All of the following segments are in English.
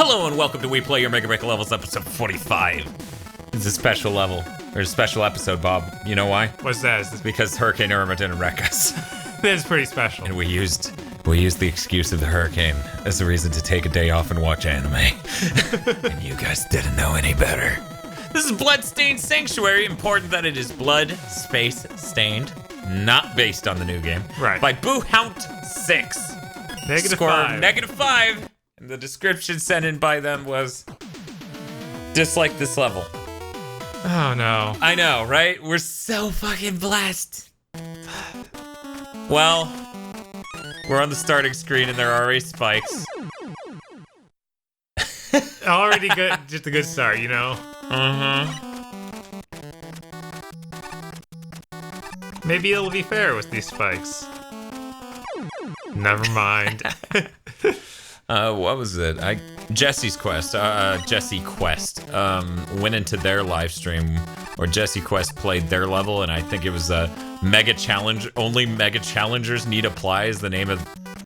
Hello and welcome to We Play Your Mega Break Levels episode 45. It's a special level, or a special episode, Bob. You know why? What's that? It's because Hurricane Irma didn't wreck us. That's pretty special. And we used the excuse of the hurricane as a reason to take a day off and watch anime. And you guys didn't know any better. This is Bloodstained Sanctuary. Important that it is blood space stained, not based on the new game. Right. By BooHount6. Score -5. -5. And the description sent in by them was, dislike this level. Oh no. I know, right? We're so fucking blessed. Well, we're on the starting screen and there are already spikes. Already good, just a good start, you know? Maybe it'll be fair with these spikes. Never mind. What was it? Jesse's Quest. Jesse Quest went into their live stream, or Jesse Quest played their level, and I think it was a Mega Challenge. Only Mega Challengers Need Apply is the name of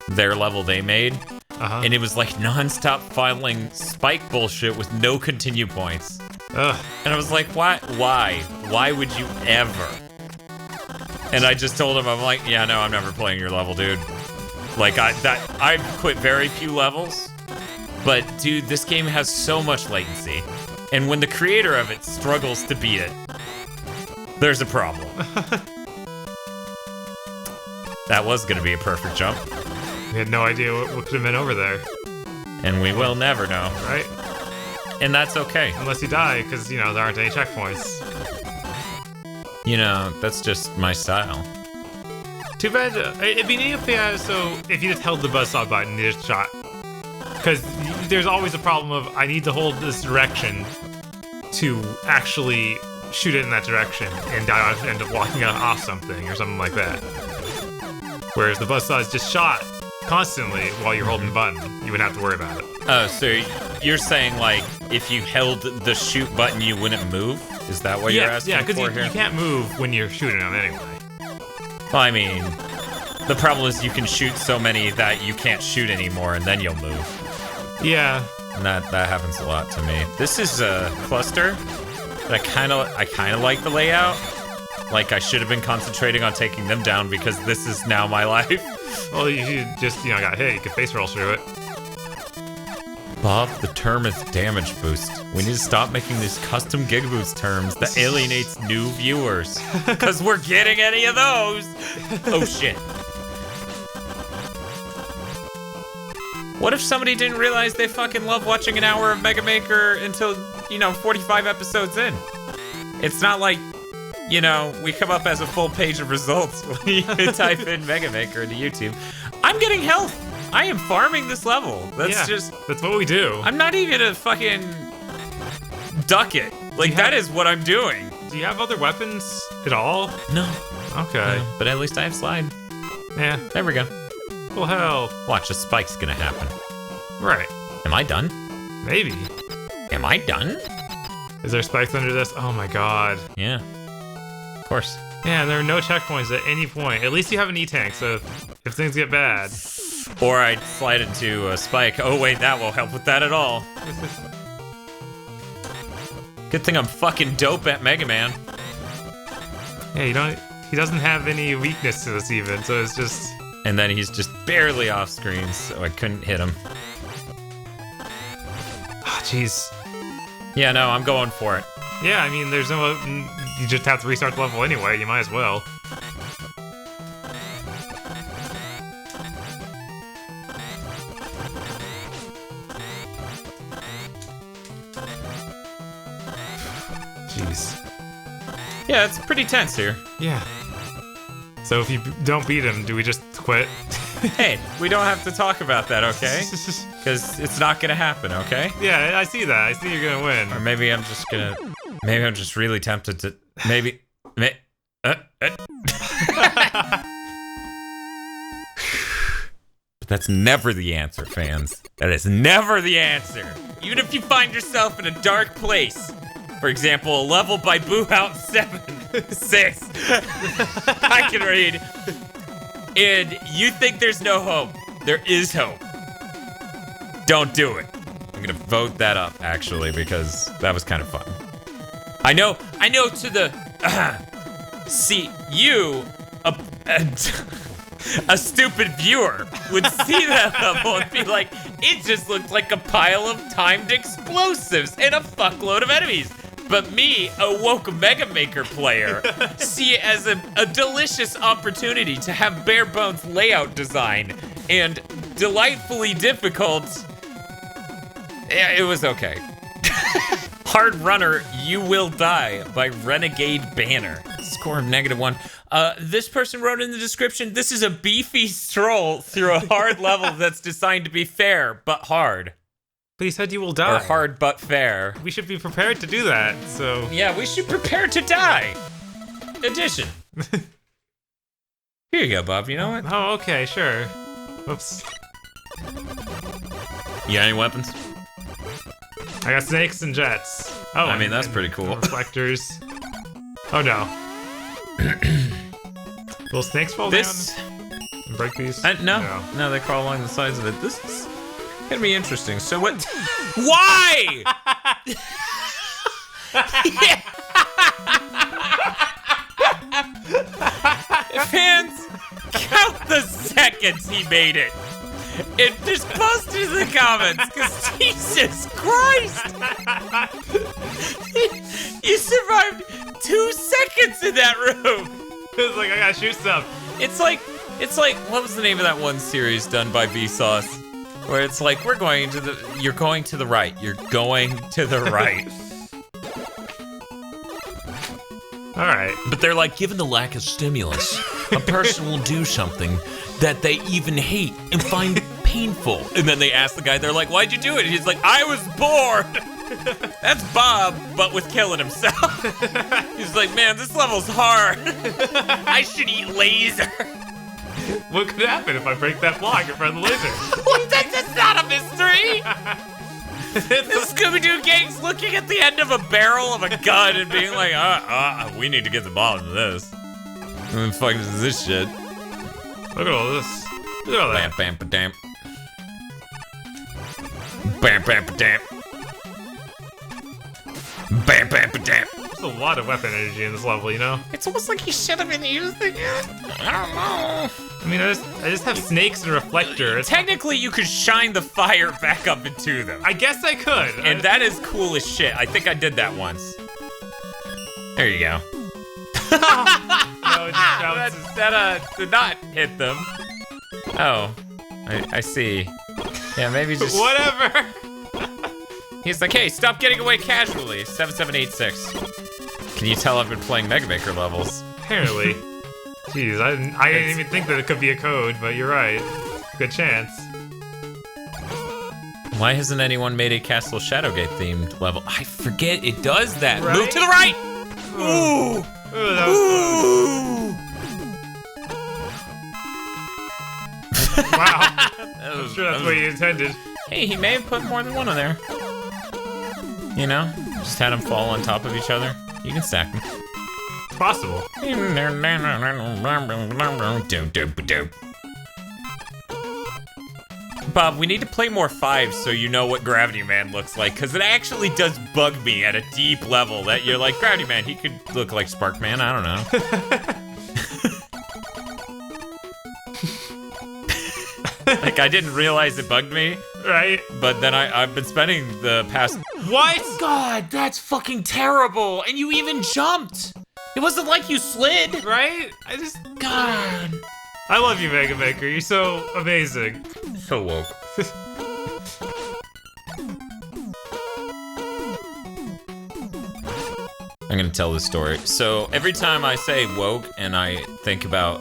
their level they made. And it was like non-stop filing spike bullshit with no continue points. Ugh. And I was like, why? Why would you ever? And I just told him, I'm like, yeah, no, I'm never playing your level, dude. Like, I've quit very few levels, but dude, this game has so much latency. And when the creator of it struggles to beat it, there's a problem. That was gonna be a perfect jump. We had no idea what could have been over there. And we will never know. Right? And that's okay. Unless you die, because, you know, there aren't any checkpoints. You know, that's just my style. Too bad. It'd be neat if they had, if you just held the buzzsaw button and you just shot. Because there's always a problem of, I need to hold this direction to actually shoot it in that direction, and I end up walking off something or something like that. Whereas the buzzsaw is just shot constantly while you're holding the button. You wouldn't have to worry about it. Oh, so you're saying, like, if you held the shoot button, you wouldn't move? Is that what you're asking for here? Yeah, because you can't move when you're shooting them anyway. Well, I mean, the problem is you can shoot so many that you can't shoot anymore, and then you'll move. Yeah. And that happens a lot to me. This is a cluster. I kind of like the layout. Like, I should have been concentrating on taking them down because this is now my life. Well, you just, got hit. You could face roll through it. Bob, the term is damage boost. We need to stop making these custom GigaBoots terms that alienates new viewers. Because we're getting any of those. Oh, shit. What if somebody didn't realize they fucking love watching an hour of Mega Maker until, 45 episodes in? It's not like, we come up as a full page of results when you type in Mega Maker into YouTube. I'm getting health. I am farming this level. That's what we do. I'm not even gonna fucking duck it. Like, that is what I'm doing. Do you have other weapons at all? No. Okay. No, but at least I have slide. Yeah. There we go. Well, hell. Watch, a spike's gonna happen. Right. Am I done? Maybe. Am I done? Is there spikes under this? Oh my god. Yeah. Of course. Yeah, there are no checkpoints at any point. At least you have an E-tank, so if things get bad. Or I'd slide into a spike. Oh wait, that won't help with that at all. Good thing I'm fucking dope at Mega Man. Yeah, he doesn't have any weakness to this even, so it's just... And then he's just barely off screen, so I couldn't hit him. Ah, jeez. Yeah, no, I'm going for it. Yeah, I mean, there's no... You just have to restart the level anyway, you might as well. Jeez. Yeah, it's pretty tense here. Yeah. So if you don't beat him, do we just quit? Hey, we don't have to talk about that, okay? Because it's not gonna happen, okay? Yeah, I see that. I see you're gonna win. Or maybe I'm just really tempted to, but that's never the answer, fans. That is never the answer. Even if you find yourself in a dark place. For example, a level by BooHount 6. I can read. And you think there's no hope. There is hope. Don't do it. I'm gonna vote that up actually because that was kind of fun. I know to the see you a stupid viewer would see that level and be like, it just looked like a pile of timed explosives and a fuckload of enemies. But me, a woke Mega Maker player, see it as a delicious opportunity to have bare bones layout design and delightfully difficult. Yeah, it was okay. Hard Runner, You Will Die by Renegade Banner. Score of -1. This person wrote in the description, this is a beefy stroll through a hard level that's designed to be fair, but hard. But he said you will die. Or hard but fair. We should be prepared to do that, so... Yeah, we should prepare to die. Addition. Here you go, Bob, you know what? Oh, okay, sure. Whoops. You got any weapons? I got snakes and jets. Oh, I mean, that's pretty cool. Reflectors. Oh, no. Will snakes fall down and break these? No, they crawl along the sides of it. This is gonna be interesting. So what? Why? Fans, count the seconds he made it. And just post it in the comments, because Jesus Christ! You survived 2 seconds in that room! It was like, I gotta shoot stuff. It's like, what was the name of that one series done by Vsauce? Where it's like, you're going to the right, you're going to the right. Alright. But they're like, given the lack of stimulus, a person will do something that they even hate and find painful. And then they ask the guy, they're like, why'd you do it? And he's like, I was bored. That's Bob, but with killing himself. He's like, man, this level's hard. I should eat laser. What could happen if I break that block in front of the laser? That's not a mystery. The Scooby-Doo gang's looking at the end of a barrel of a gun and being like, we need to get the bottom of this. Who the fuck is this shit? Look at all this. Look at all that. Bam, bam, ba-dam. Bam, bam, ba-dam. Bam, bam, ba-dam. There's a lot of weapon energy in this level, you know? It's almost like he should have been using it. I don't know. I mean, I just have snakes and reflector. Technically, you could shine the fire back up into them. I guess I could. And that is cool as shit. I think I did that once. There you go. No, it just bounces. That did not hit them. Oh, I see. Yeah, maybe just... Whatever. He's like, hey, stop getting away casually. 7786. Can you tell I've been playing Mega Maker levels? Apparently. Jeez, I didn't even think that it could be a code, but you're right. Good chance. Why hasn't anyone made a Castle Shadowgate themed level? I forget it does that. Right? Move to the right! Ooh! Ooh, that was close. Wow. I'm sure that's what you intended. Hey, he may have put more than one on there. You know? Just had them fall on top of each other. You can stack them. It's possible. Bob, we need to play more 5s so you know what Gravity Man looks like, because it actually does bug me at a deep level that you're like, Gravity Man, he could look like Sparkman, I don't know. Like, I didn't realize it bugged me. Right? But then I've been spending the past... What? God, that's fucking terrible. And you even jumped. It wasn't like you slid. Right? God. I love you, Mega Maker. You're so amazing. So woke. I'm gonna tell this story. So every time I say woke and I think about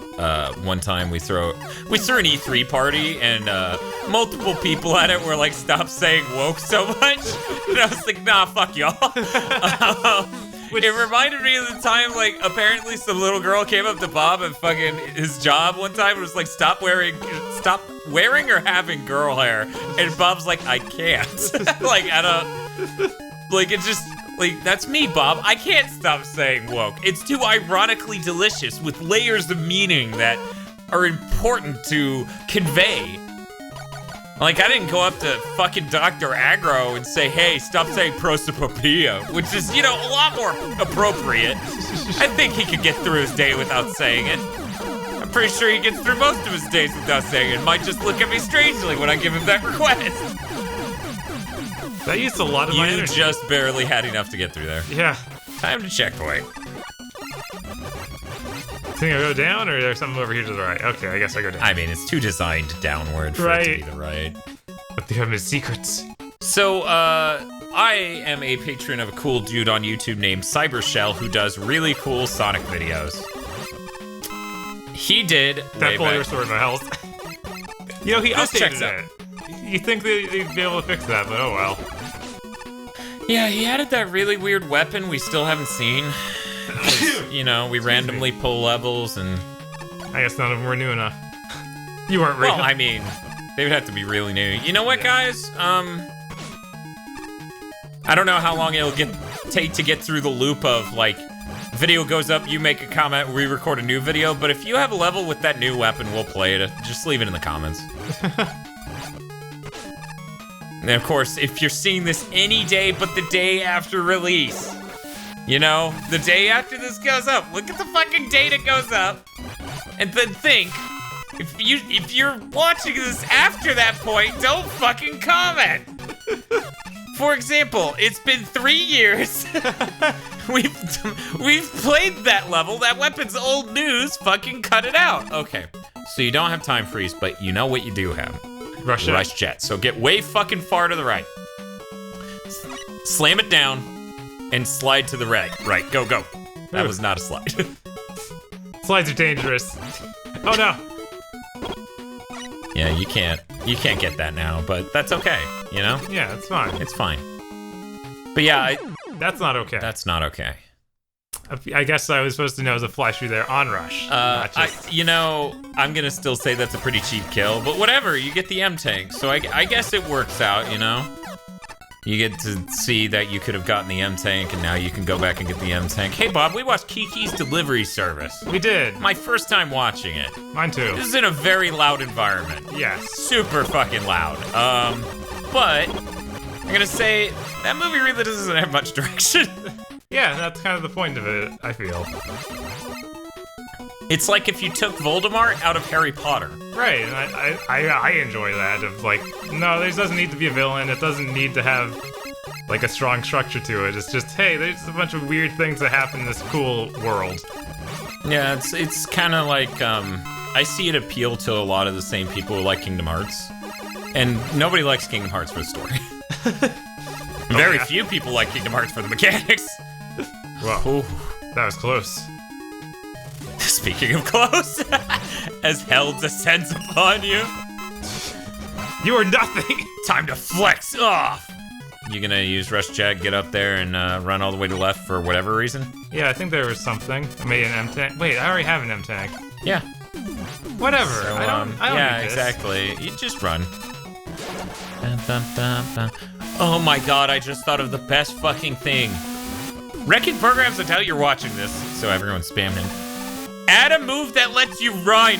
one time we threw an E3 party and multiple people at it were like, stop saying woke so much. And I was like, nah, fuck y'all. It reminded me of the time, like, apparently some little girl came up to Bob at fucking his job one time and was like, stop wearing or having girl hair. And Bob's like, I can't. Like, it's just, like, that's me, Bob. I can't stop saying woke. It's too ironically delicious with layers of meaning that are important to convey. Like, I didn't go up to fucking Dr. Agro and say, hey, stop saying prosopopoeia, which is, you know, a lot more appropriate. I think he could get through his day without saying it. I'm pretty sure he gets through most of his days without saying it. Might just look at me strangely when I give him that request. That used a lot of my energy. You just barely had enough to get through there. Yeah. Time to checkpoint. Think I go down, or there's something over here to the right? Okay, I guess I go down. I mean, it's too designed downward for it to be the right. But they have his secrets. So, I am a patron of a cool dude on YouTube named Cybershell who does really cool Sonic videos. He did that fully restored my health. You know, he updated it. You think they'd be able to fix that, but oh well. Yeah, he added that really weird weapon we still haven't seen. You know, we randomly pull levels and... I guess none of them were new enough. You weren't real. Well, I mean, they would have to be really new. You know what, guys? I don't know how long it'll take to get through the loop of, like, video goes up, you make a comment, we record a new video, but if you have a level with that new weapon, we'll play it. Just leave it in the comments. And of course, if you're seeing this any day but the day after release, you know, the day after this goes up, look at the fucking date it goes up, and then think, if you're watching this after that point, don't fucking comment. For example, it's been 3 years. We've played that level. That weapon's old news. Fucking cut it out. Okay, so you don't have time freeze, but you know what you do have. Rush jet. So get way fucking far to the right. Slam it down and slide to the right. Right, go. That was not a slide. Slides are dangerous. Oh no. Yeah, you can't get that now, but that's okay, you know? Yeah, it's fine. It's fine. But yeah, that's not okay. That's not okay. I guess I was supposed to know the fly through there on rush. You know, I'm gonna still say that's a pretty cheap kill, but whatever, you get the M tank, so I guess it works out, you know? You get to see that you could have gotten the M tank, and now you can go back and get the M tank. Hey Bob, we watched Kiki's Delivery Service. We did. My first time watching it. Mine too. This is in a very loud environment. Yes. Super fucking loud. But I'm gonna say that movie really doesn't have much direction. Yeah, that's kind of the point of it, I feel. It's like if you took Voldemort out of Harry Potter. Right, and I enjoy that, of like, no, there doesn't need to be a villain, it doesn't need to have, like, a strong structure to it. It's just, hey, there's a bunch of weird things that happen in this cool world. Yeah, it's kind of like, I see it appeal to a lot of the same people who like Kingdom Hearts. And nobody likes Kingdom Hearts for the story. Very few people like Kingdom Hearts for the mechanics. Whoa, that was close. Speaking of close, as hell descends upon you. You are nothing. Time to flex off. You gonna use Rush Jet, get up there, and run all the way to left for whatever reason? Yeah, I think there was something. I made an M tank. Wait, I already have an M tank. Yeah. Whatever. So, I don't yeah, need this. Exactly. You just run. Oh my god, I just thought of the best fucking thing. Wrecking Programs will tell you're watching this, so everyone spam him. Add a move that lets you run.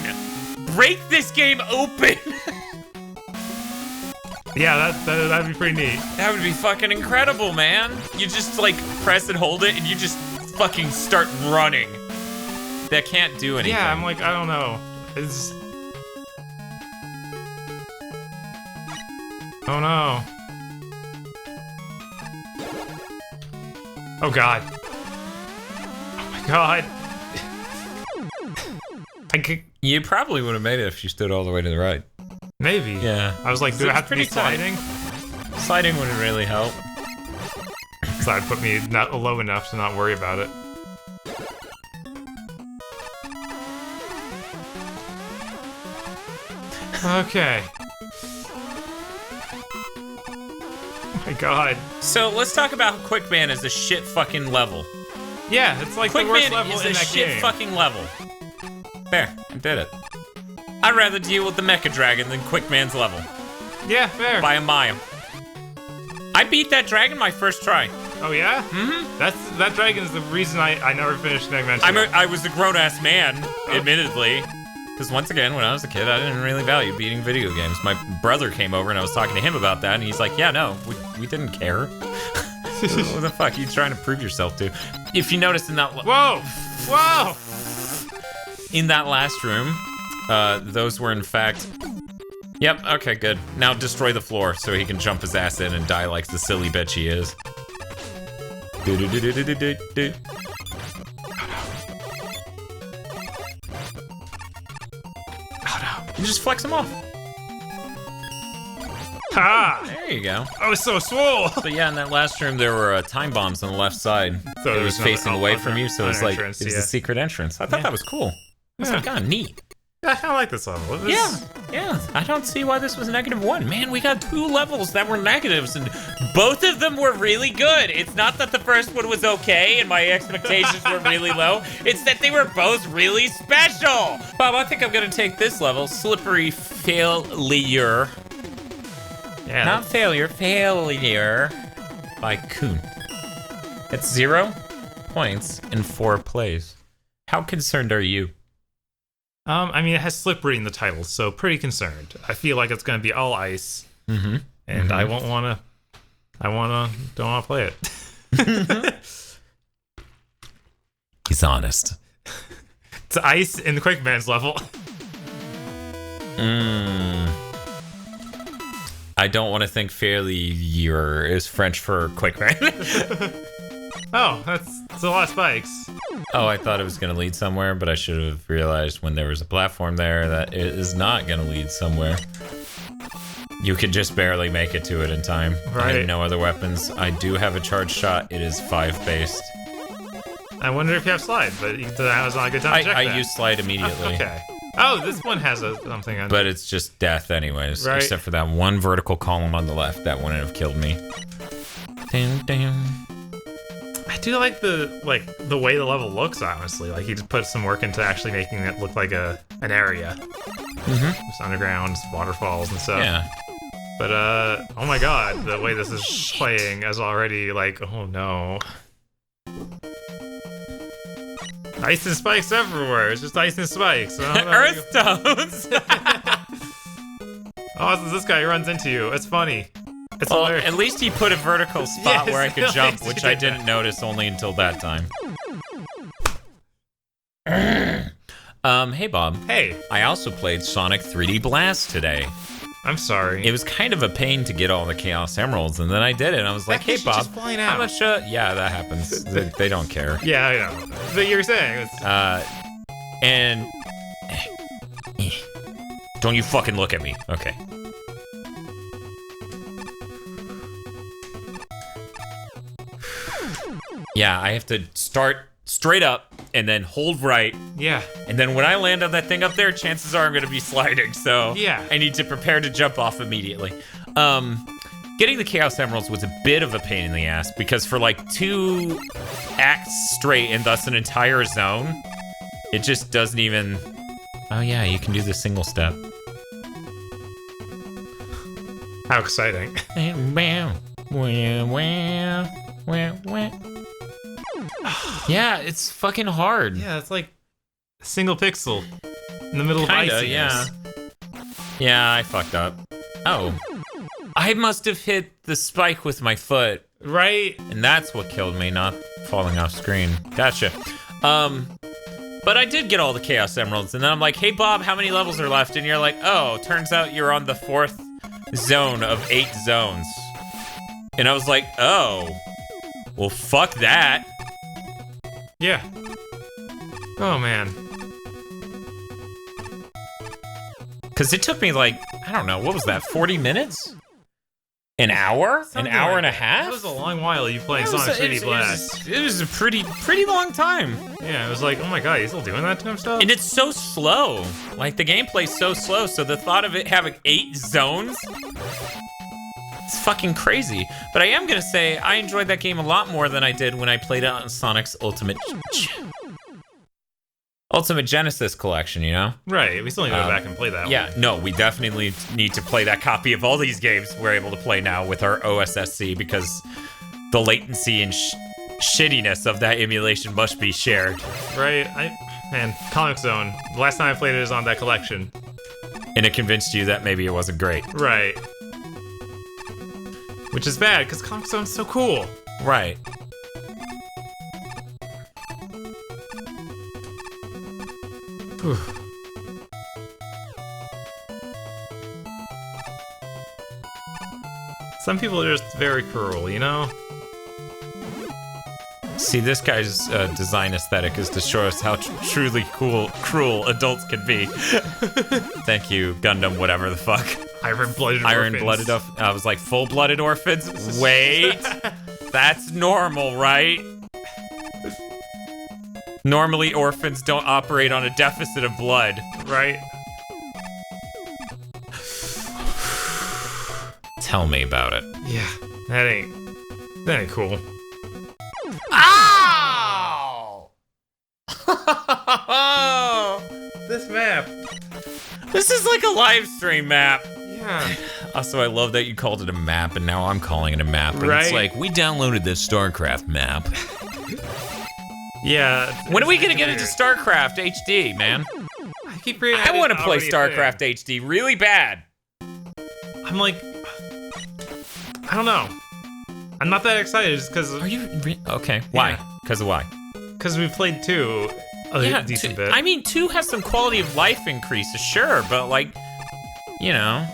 Break this game open. Yeah, that'd be pretty neat. That would be fucking incredible, man. You just like press and hold it and you just fucking start running. That can't do anything. Yeah, I'm like, I don't know. It's... Oh no. Oh god. Oh my god. You probably would have made it if you stood all the way to the right. Maybe. Yeah. I was like, do I have to be sliding? Sliding wouldn't really help. Slide put me not low enough to not worry about it. Okay. Oh my god. So let's talk about Quickman as a shit fucking level. Yeah, it's like the worst level in that game. Quickman is a shit fucking level. There, I did it. I'd rather deal with the Mecha Dragon than Quickman's level. Yeah, fair. By a mile. I beat that dragon my first try. Oh yeah? Mm-hmm. That dragon's the reason I never finished Mega Man 2. I was a grown-ass man, admittedly. Because once again, when I was a kid, I didn't really value beating video games. My brother came over and I was talking to him about that, and he's like, yeah, no, we didn't care. What the fuck are you trying to prove yourself to? If you notice in that... Whoa! Whoa! In that last room, those were in fact... Yep, okay, good. Now destroy the floor so he can jump his ass in and die like the silly bitch he is. Do-do-do-do-do-do-do. You just flex him off. Ha! There you go. I was so swole! But yeah, in that last room, there were time bombs on the left side. So it was facing away from you, so it was like, entrance, it was yeah. a secret entrance. I thought that was cool. That's Yeah. kind of neat. I kind of like this level. Yeah. I don't see why this was -1. Man, we got 2 levels that were negatives, and both of them were really good. It's not that the first one was okay and my expectations were really low. It's that they were both really special. Bob, I think I'm gonna take this level, Slippery Failure. Yeah. Not failure, failure by Coon. It's 0 points in 4 plays. How concerned are you? I mean, it has slippery in the title, so pretty concerned. I feel like it's going to be all ice, and I won't want to. Don't want to play it. He's honest. It's ice in the Quickman's level. I don't want to think failure is French for quick man. Oh, that's a lot of spikes. Oh, I thought it was going to lead somewhere, but I should have realized when there was a platform there that it is not going to lead somewhere. You could just barely make it to it in time. Right. I have no other weapons. I do have a charge shot. It is 5 based. I wonder if you have slide, but that was not a good time to check I that. use slide immediately. Okay. Oh, this one has something on it. But it's just death anyways. Right. Except for that one vertical column on the left. That wouldn't have killed me. I do like the way the level looks, honestly. Like, he just put some work into actually making it look like an area. Just underground, waterfalls and stuff. Yeah. But, oh my god, the way this is playing is already like, oh no. Ice and spikes everywhere. It's just ice and spikes. Earth stones! Oh, this guy runs into you. It's funny. It's Well, hilarious. at least he put a vertical spot Yes, where I could at jump, least he which I did that. didn't notice only until that time. Hey Bob. Hey, I also played Sonic 3D Blast today. I'm sorry. It was kind of a pain to get all the Chaos Emeralds, and then I did it, and I was like, hey Bob, just flying how out. much, yeah, that happens. They don't care. Yeah, I know. But you were saying, it's, And... Don't you fucking look at me. Okay. Yeah, I have to start straight up and then hold right. yeah. And then when I land on that thing up there, chances are I'm gonna be sliding, so Yeah. I need to prepare to jump off immediately. Getting the Chaos Emeralds was a bit of a pain in the ass because for like 2 acts straight and thus an entire zone, it just doesn't even... Oh yeah, you can do the single step. How exciting. Yeah, it's fucking hard. Yeah, it's like a single pixel in the middle of Kinda, iciness. yeah. Yeah, I fucked up. Oh. I must have hit the spike with my foot, Right? and that's what killed me, not falling off screen. Gotcha. But I did get all the Chaos Emeralds, and then I'm like, hey Bob, how many levels are left? And you're like, oh, turns out you're on the 4th zone of 8 zones. And I was like, oh. Well, fuck that. Yeah. Oh, man. Because it took me like, I don't know, what was that, 40 minutes? An hour? Something An hour like and a that. half? That was a long while you playing It was Sonic a- 3D Blast. It was a pretty long time. Yeah, it was like, oh my god, you still doing that to himself? And it's so slow. Like, the gameplay's so slow, so the thought of it having 8 zones, it's fucking crazy. But I am gonna say, I enjoyed that game a lot more than I did when I played it on Sonic's Ultimate Genesis collection, you know? Right, we still need to go back and play that one. Yeah, no, we definitely need to play that copy of all these games we're able to play now with our OSSC because the latency and shittiness of that emulation must be shared. Right, man, Comic Zone. The last time I played it was on that collection. And it convinced you that maybe it wasn't great. Right. Which is bad, because Comic Zone's so cool. Right. Whew. Some people are just very cruel, you know? See, this guy's design aesthetic is to show us how truly cruel adults can be. Thank you, Gundam, whatever the fuck. Iron-blooded orphans. Iron-blooded, I was like, full-blooded orphans? Wait, that's normal, right? Normally, orphans don't operate on a deficit of blood. Right? Tell me about it. Yeah, that ain't cool. Ow! This map. This is like a live stream map. Yeah. Also, I love that you called it a map, and now I'm calling it a map. And Right? It's like, we downloaded this StarCraft map. Yeah. When are we gonna get into StarCraft HD, man? I keep reading. I want to play StarCraft HD really bad. I'm like, I don't know. I'm not that excited just because. Are you okay? Why? Yeah. Because of why? Because we played 2 a decent bit. I mean, 2 has some quality of life increases, sure, but like, you know.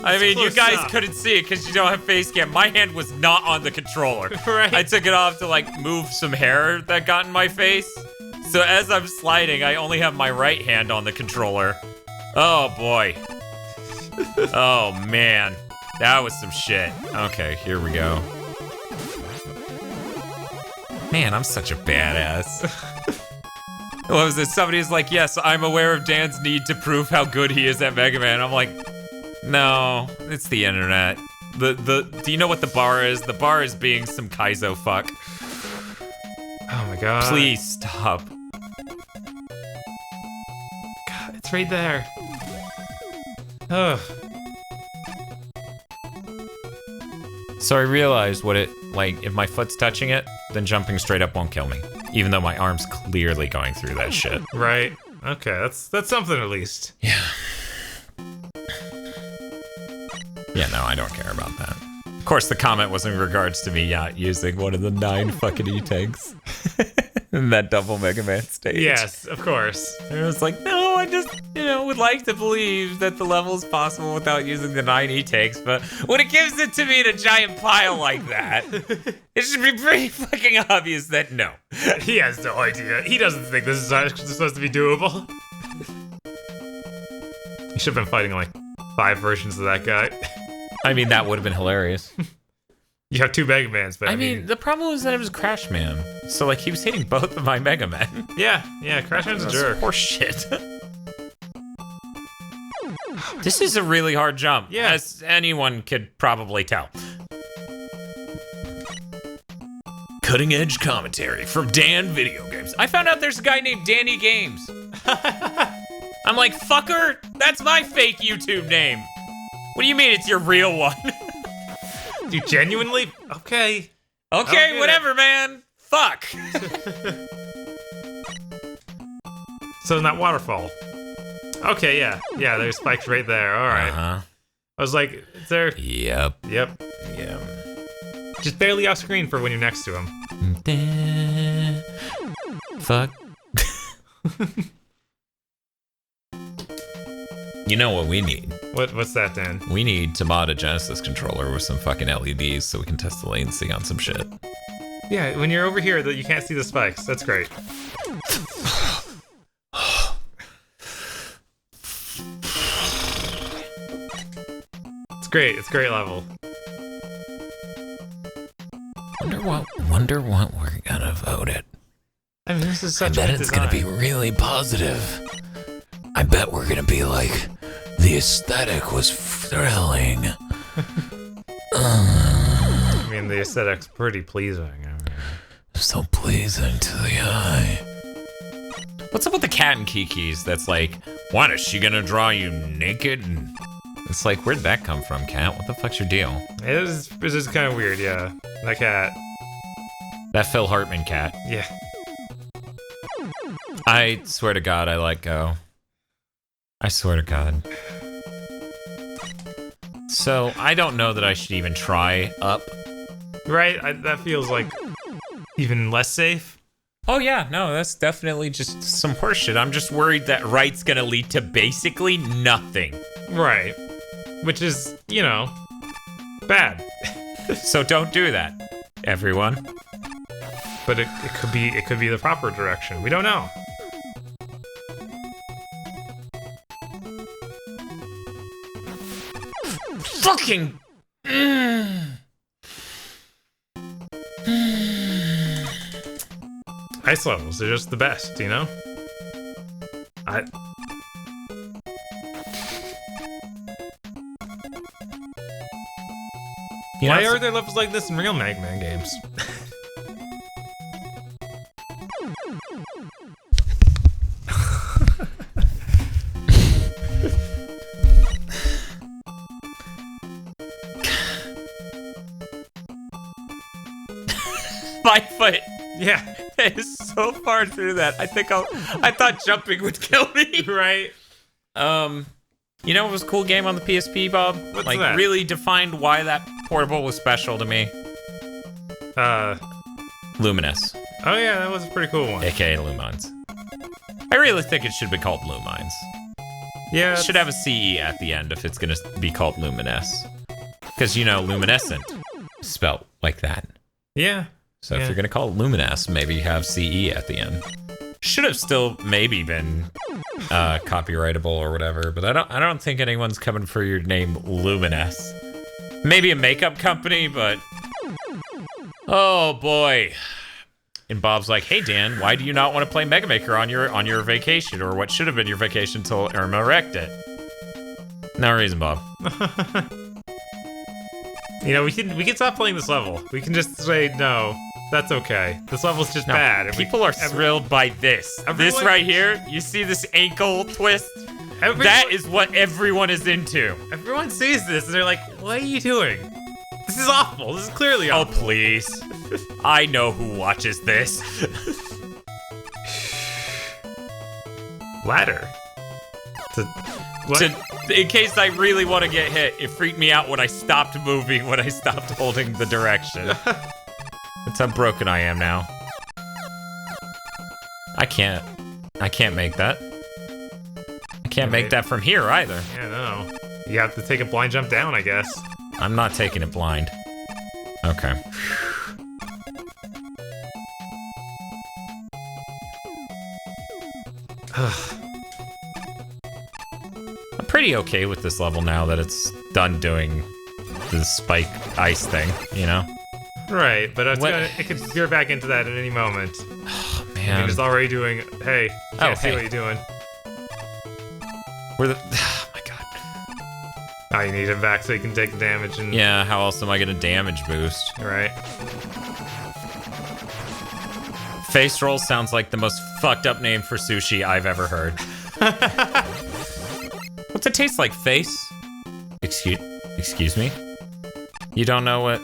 I mean, you guys couldn't see it because you don't have face cam. My hand was not on the controller. Right. I took it off to like move some hair that got in my face. So as I'm sliding, I only have my right hand on the controller. Oh boy. Oh man. That was some shit. Okay, here we go. Man, I'm such a badass. What was it? Somebody's like, yes, I'm aware of Dan's need to prove how good he is at Mega Man. I'm like, no, it's the internet. Do you know what the bar is? The bar is being some Kaizo fuck. Oh my god. Please stop. God, it's right there. Ugh. So I realized what it, like, if my foot's touching it, then jumping straight up won't kill me. Even though my arm's clearly going through that shit. Right. Okay, that's something at least. Yeah. Yeah, no, I don't care about that. Of course, the comment was in regards to me using one of the 9 fucking E-tanks in that double Mega Man stage. Yes, of course. And it was like, no, I just, would like to believe that the level is possible without using the 9 E-tanks, but when it gives it to me in a giant pile like that, it should be pretty fucking obvious that no. He has no idea. He doesn't think this is actually supposed to be doable. You should have been fighting like 5 versions of that guy. I mean, that would have been hilarious. You have 2 Mega Mans, but I mean, the problem was that it was Crash Man. So, like, he was hitting both of my Mega Men. Yeah, Crash Man's a jerk. Horse shit. This is a really hard jump, as anyone could probably tell. Cutting edge commentary from Dan Video Games. I found out there's a guy named Danny Games. I'm like, fucker, that's my fake YouTube name. What do you mean it's your real one? You genuinely? Okay. Okay, whatever, man. Fuck. So in that waterfall. Okay, yeah, there's spikes right there. All right. Uh-huh. I was like, is there? Yep. Yep. Yeah. Just barely off screen for when you're next to him. Fuck. You know what we need? What's that, Dan? We need to mod a Genesis controller with some fucking LEDs so we can test the latency on some shit. Yeah, when you're over here, that you can't see the spikes. That's great. It's great. It's a great level. Wonder what we're gonna vote it. I mean, this is such. I bet it's gonna be really positive. I bet we're gonna be like, the aesthetic was thrilling. I mean, the aesthetic's pretty pleasing. I mean. So pleasing to the eye. What's up with the cat and Kiki's that's like, what, is she gonna draw you naked? And it's like, where'd that come from, cat? What the fuck's your deal? It is kind of weird, yeah. That cat. That Phil Hartman cat. Yeah. I swear to God, I let go. I swear to God. So, I don't know that I should even try up. Right? That feels like even less safe. Oh yeah, no, that's definitely just some horseshit. I'm just worried that right's gonna lead to basically nothing. Right. Which is, you know, bad. So don't do that, everyone. But it could be the proper direction. We don't know. Fucking. Ice levels are just the best, you know? Why are there levels like this in real Mega Man games? My foot. Yeah. Is so far through that. I thought jumping would kill me. Right. You know what was a cool game on the PSP, Bob? What's like that? really defined why that portable was special to me. Luminous. Oh yeah, that was a pretty cool one. AKA Lumines. I really think it should be called Lumines. Yeah. It should have a CE at the end if it's gonna be called Luminous. Because you know, luminescent spelt like that. Yeah. So if you're gonna call it Luminous, maybe have CE at the end. Should have still maybe been copyrightable or whatever, but I don't think anyone's coming for your name Luminous. Maybe a makeup company, but oh boy. And Bob's like, hey Dan, why do you not want to play Mega Maker on your vacation, or what should have been your vacation until Irma wrecked it? No reason, Bob. You know, we can stop playing this level. We can just say no. That's okay. This level's just bad. And people are thrilled by this. This right here, you see this ankle twist? That is what everyone is into. Everyone sees this and they're like, what are you doing? This is awful. This is clearly awful. Oh, please. I know who watches this. Ladder. In case I really want to get hit, it freaked me out when I stopped moving, when I stopped holding the direction. That's how broken I am now. I can't make that. I can't make that from here either. Yeah, no. You have to take a blind jump down, I guess. I'm not taking it blind. Okay. I'm pretty okay with this level now that it's done doing the spike ice thing, you know? Right, but it could veer back into that at any moment. Oh, man. I mean, it's already doing, hey, can't see what you're doing. Oh, my God. Oh, you need him back so you can take the damage and... Yeah, how else am I gonna damage boost? Right. Face roll sounds like the most fucked up name for sushi I've ever heard. What's it taste like, face? Excuse me? You don't know what?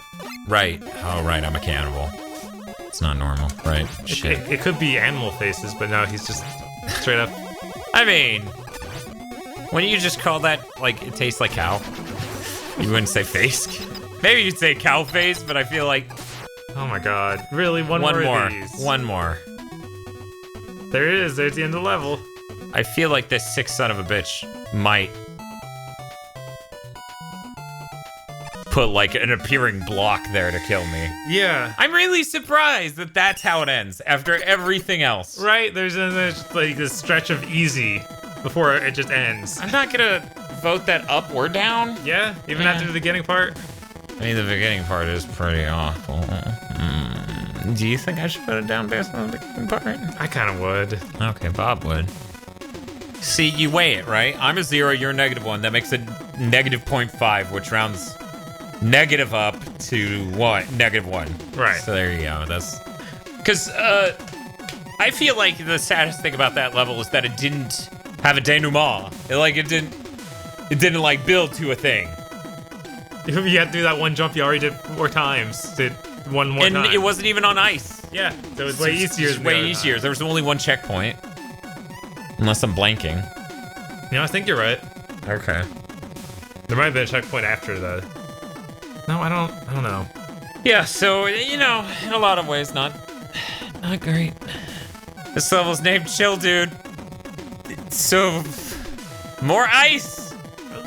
Right. Oh, right, I'm a cannibal. It's not normal, right? Shit. It could be animal faces, but no, he's just straight up... I mean... Wouldn't you just call that, like, it tastes like cow? You wouldn't say face? Maybe you'd say cow face, but I feel like... Oh my god. Really? One more of these? One more. There it is. There's the end of the level. I feel like this sick son of a bitch might... put, like, an appearing block there to kill me. Yeah. I'm really surprised that that's how it ends, after everything else. Right? There's like this stretch of easy before it just ends. I'm not gonna vote that up or down. Yeah? Even after the beginning part? I mean, the beginning part is pretty awful. Do you think I should put it down based on the beginning part? I kind of would. Okay, Bob would. See, you weigh it, right? I'm a 0, you're a -1. That makes it -0.5, which rounds negative up to what? -1. Right. So there you go. That's... Because, I feel like the saddest thing about that level is that it didn't have a denouement. It didn't like build to a thing. You had to do that one jump you already did 4 times. Did one more time. And it wasn't even on ice. Yeah, so it was way easier. It's way easier. There was only one checkpoint. Unless I'm blanking. I think you're right. Okay. There might have been a checkpoint after that. No, I don't know. Yeah, so, in a lot of ways, not great. This level's named Chill, dude. So, more ice.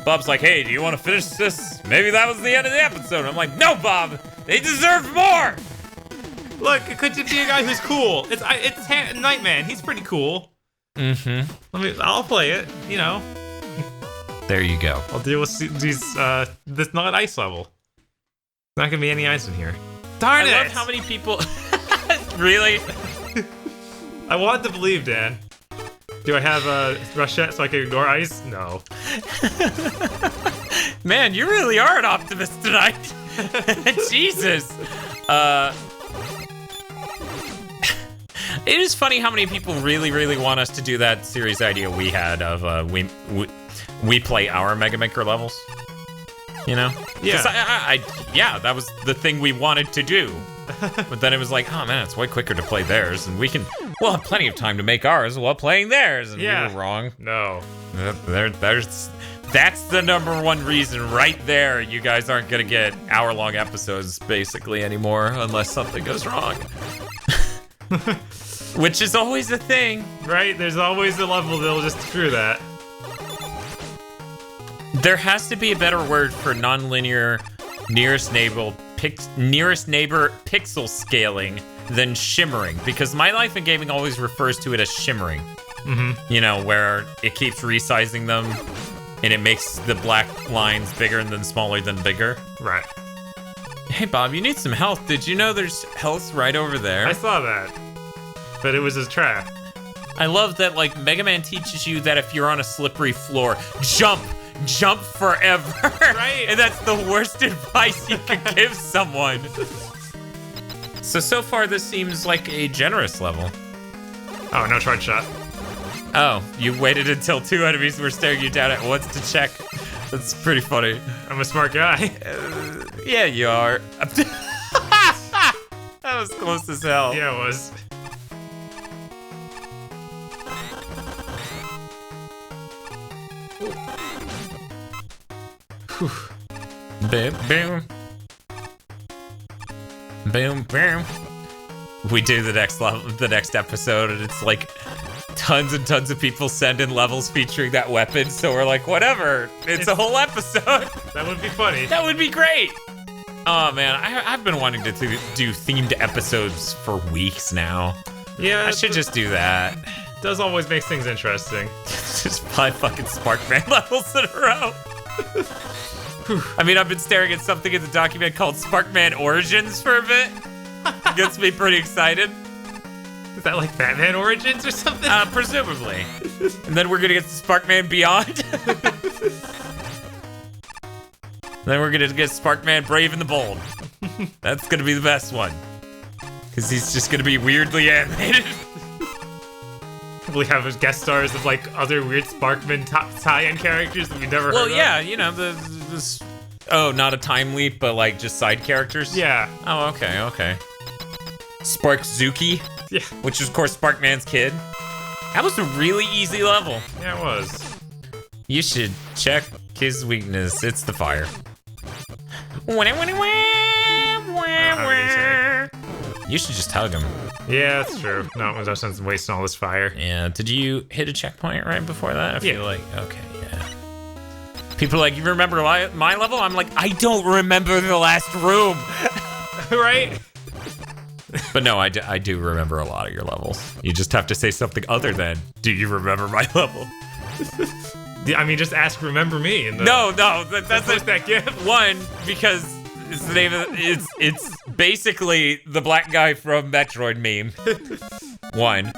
Bob's like, hey, do you want to finish this? Maybe that was the end of the episode. I'm like, no, Bob, they deserve more. Look, it could just be a guy who's cool. It's Nightman. He's pretty cool. Mm-hmm. I'll play it. There you go. I'll deal with this not ice level. Not gonna be any ice in here. Darn it! I love how many people. Really? I wanted to believe, Dan. Do I have a Rushette so I can ignore ice? No. Man, you really are an optimist tonight. Jesus. It is funny how many people really, really want us to do that series idea we had of we play our Mega Maker levels. Yeah. Yeah, that was the thing we wanted to do. But then it was like, oh man, it's way quicker to play theirs, and we'll have plenty of time to make ours while playing theirs, and we were wrong. No. That's the number one reason right there you guys aren't gonna get hour-long episodes basically anymore unless something goes wrong. Which is always a thing. Right, there's always a level that'll just screw that. There has to be a better word for non-linear nearest neighbor pixel scaling than shimmering, because My Life in Gaming always refers to it as shimmering. Mm-hmm. Where it keeps resizing them and it makes the black lines bigger and then smaller than bigger. Right. Hey Bob, you need some health. Did you know there's health right over there? I saw that, but it was a trap. I love that, like, Mega Man teaches you that if you're on a slippery floor, jump forever. Right. And that's the worst advice you could give someone. So far this seems like a generous level. Oh, no charge shot. Oh, you waited until 2 enemies were staring you down at once to check. That's pretty funny. I'm a smart guy. Yeah, you are. That was close as hell. Yeah, it was. Boom, boom. Boom, boom. We do the next episode, and it's like tons and tons of people send in levels featuring that weapon, so we're like, whatever. It's a whole episode. That would be funny. That would be great. Oh, man, I've been wanting to do themed episodes for weeks now. Yeah. I should just do that. Does always make things interesting. Just 5 fucking Sparkman levels in a row. I mean, I've been staring at something in the document called Sparkman Origins for a bit. It gets me pretty excited. Is that like Batman Origins or something? Presumably. And then we're gonna get Sparkman Beyond. Then we're gonna get Sparkman Brave and the Bold. That's gonna be the best one. Because he's just gonna be weirdly animated. We have guest stars of like other weird Sparkman tie-in characters that we never heard of. Well, yeah, this. Oh, not a time leap, but like just side characters? Yeah. Oh, okay. Sparkzuki. Yeah. Which is, of course, Sparkman's kid. That was a really easy level. Yeah, it was. You should check his weakness. It's the fire. You should just hug him. Yeah, that's true. No, there's no sense in wasting all this fire. Yeah, did you hit a checkpoint right before that? I feel like, okay, yeah. People are like, you remember my level? I'm like, I don't remember the last room. Right? But no, I do remember a lot of your levels. You just have to say something other than, do you remember my level? I mean, just ask remember me. In the, no, that's that gift. One, because it's the name of it's basically the black guy from Metroid meme. One.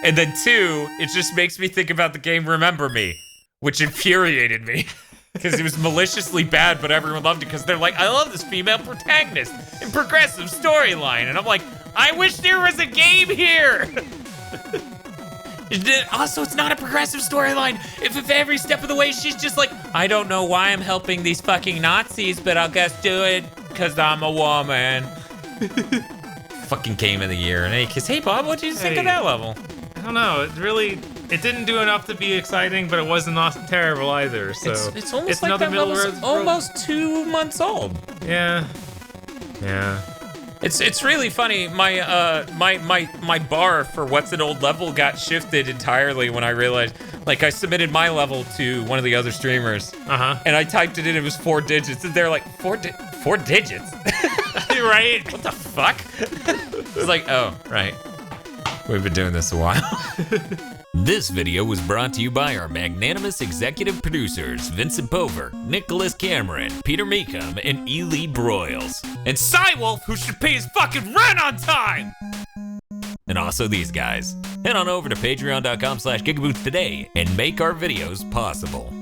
And then 2, it just makes me think about the game Remember Me, which infuriated me. Because it was maliciously bad, but everyone loved it because they're like, I love this female protagonist and progressive storyline. And I'm like, I wish there was a game here. Also, it's not a progressive storyline. If every step of the way she's just like, I don't know why I'm helping these fucking Nazis, but I'll just do it because I'm a woman. fucking game of the year. And hey Bob, what did you think of that level? I don't know. It didn't do enough to be exciting, but it wasn't terrible either. So it's almost like that level's almost 2 months old. Yeah. It's really funny. My bar for what's an old level got shifted entirely when I realized, like, I submitted my level to one of the other streamers, and I typed it in. It was 4 digits, and they're like, four digits, right? What the fuck? It's like, oh, right. We've been doing this a while. This video was brought to you by our magnanimous executive producers, Vincent Bover, Nicholas Cameron, Peter Meekum, and Ely Broyles. And Cywolf, who should pay his fucking rent on time! And also these guys. Head on over to patreon.com/GigaBoots today and make our videos possible.